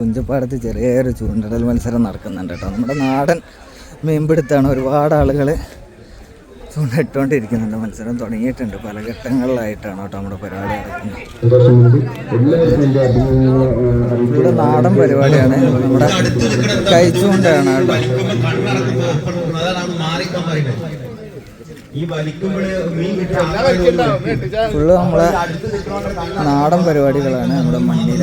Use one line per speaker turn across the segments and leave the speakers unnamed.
കുഞ്ചപ്പാടത്ത് ചെറിയൊരു ചൂണ്ടൽ മത്സരം നടക്കുന്നുണ്ട് കേട്ടോ. നമ്മുടെ നാടൻ മീൻപിടുത്താണ്. ഒരുപാട് ആളുകൾ ചൂണ്ടിട്ടുകൊണ്ടിരിക്കുന്നുണ്ട്. മത്സരം തുടങ്ങിയിട്ടുണ്ട്. പല ഘട്ടങ്ങളിലായിട്ടാണ് കേട്ടോ നമ്മുടെ പരിപാടി നടക്കുന്നത്. ഇവിടെ നാടൻ പരിപാടിയാണ്. നമ്മുടെ കൈച്ചൂണ്ടാണ് കേട്ടോ. ഫുള്ള് നമ്മളെ നാടൻ പരിപാടികളാണ്. നമ്മുടെ മണ്ണില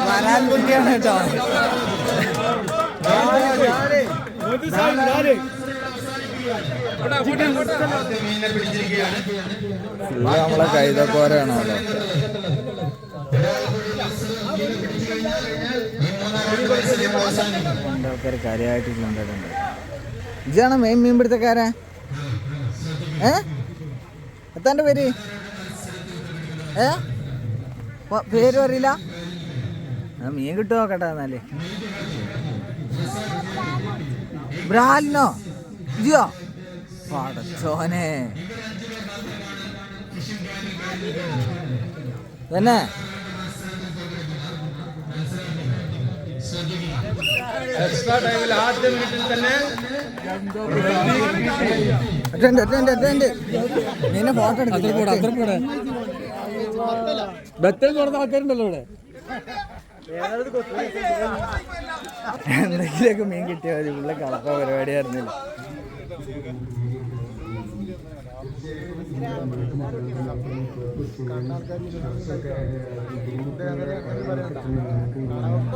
വരാൻ കുട്ടിയാണ് കേട്ടോ. നമ്മളെ കൈതക്കോരാണോ ആൾക്കാർ കാര്യമായിട്ട് ചൂണ്ടിട്ടുണ്ട്. ഇതാണ് മെയിൻ മീൻപിടുത്തക്കാരാ. എത്താൻ്റെ പേര് പേര് അറിയില്ല. മീൻ കിട്ടുമോ നോക്കട്ടെ. എന്നാല് ബ്രാലിനോ ജിയോ പടച്ചോനെ തന്നെ.
എക്സ്ട്രാ ടൈമിൽ ആദ്യ മിനിറ്റിൽ തന്നെ
നിന്നെ ഫോട്ടോ
നടന്ന ആൾക്കാരുണ്ടല്ലോ ഇവിടെ.
എന്തെങ്കിലുമൊക്കെ മീൻ കിട്ടിയാൽ മതി. ഉള്ള കളപ്പ പരിപാടിയായിരുന്നില്ല.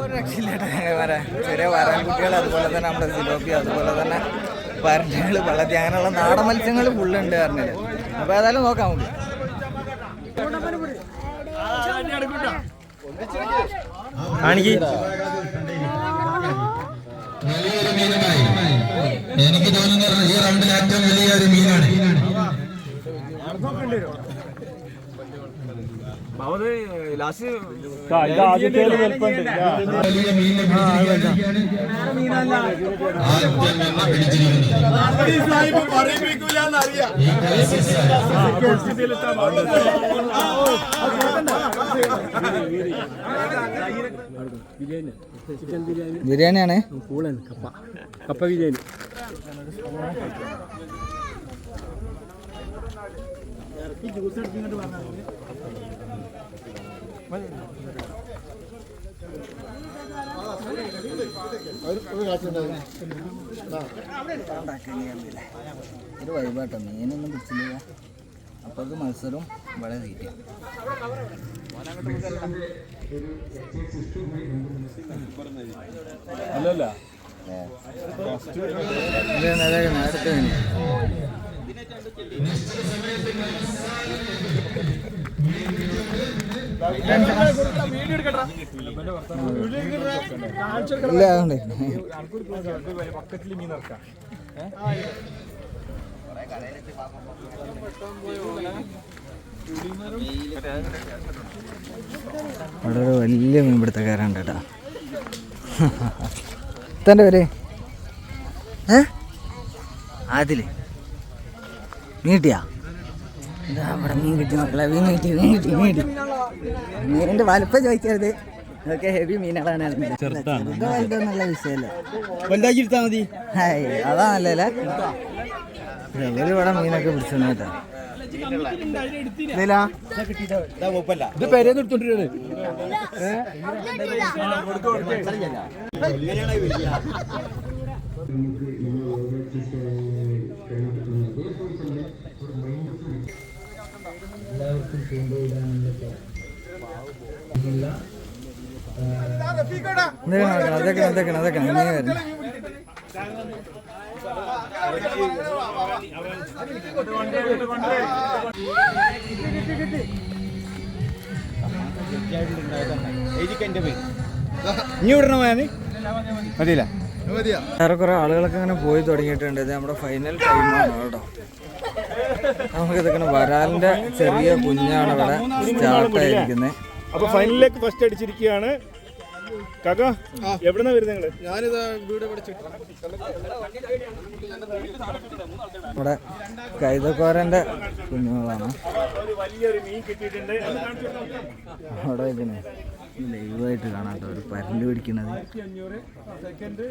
ഒരു രക്ഷയില്ലാട്ടെ. ചെറിയ വരാൻ കുട്ടികൾ, അതുപോലെ തന്നെ നമ്മുടെ സിലോപ്പി, അതുപോലെ തന്നെ പരലുകൾ, വെള്ളത്തി, അങ്ങനെയുള്ള നാടൻ മത്സ്യങ്ങൾ ഫുള്ളുണ്ട് പറഞ്ഞില്ല. അപ്പൊ ഏതായാലും നോക്കാം നമുക്ക്.
എനിക്ക് തോന്നുന്നത് ഈ റൗണ്ടിൽ ഏറ്റവും വലിയ ഒരു മീനാണ്.
ബിരിയാണിയാണ്.
കപ്പ ബിരിയാണി.
ഒരു വൈബാട്ടോ. മീനൊന്നും പിടിച്ചില്ല. അപ്പോഴത്തെ മത്സരവും വളരെ തീറ്റ.
അല്ലല്ല
അടുത്ത വളരെ വലിയ മീൻപിടുത്തക്കാരുണ്ട് കേട്ടോ. തൻ്റെ പേര് അതില് മീൻ കിട്ടിയാ? അവിടെ മീൻ കിട്ടി മക്കളെ. മീൻ കിട്ടി. മീനിന്റെ വലുപ്പം ചോദിക്കരുത്. ഇതൊക്കെ ഹെവി മീനുകളാണ്. വലുതെന്നുള്ള വിഷയമല്ലേ.
വലുതാക്കിയെടുത്താൽ മതി.
അതാ നല്ലല്ലേ. ഇവിടെ മീനൊക്കെ പിടിച്ചു കേട്ടോ.
ഇത് പേരേന്ന് എടുത്തോണ്ടിരുന്നത്.
അതൊക്കെ മീൻ വരുന്നു. വേറെ കുറെ ആളുകളൊക്കെ അങ്ങനെ പോയി തുടങ്ങിയിട്ടുണ്ട്. ഇത് നമ്മുടെ ഫൈനൽ ടൈമാണ് കേട്ടോ. നമുക്ക് ഇതൊക്കെ വരാലിന്റെ ചെറിയ കുഞ്ഞാണ് ഇവിടെ സ്റ്റാർട്ടായിരിക്കുന്നത്.
അപ്പൊ ഫൈനലിലേക്ക് ഫസ്റ്റ് അടിച്ചിരിക്കുകയാണ്. കാക്ക എവിടെന്നാ വരുന്നത് നിങ്ങള്?
ഇവിടെ കൈതക്കോരന്റെ കുഞ്ഞുങ്ങളാണ്.
വലിയൊരു മീൻ കിട്ടിയിട്ടുണ്ട്.
അവിടെ ഇതിന് ലൈവായിട്ട് കാണാട്ടോ ഒരു പരല് പിടിക്കുന്നത്.
സെക്കൻഡ്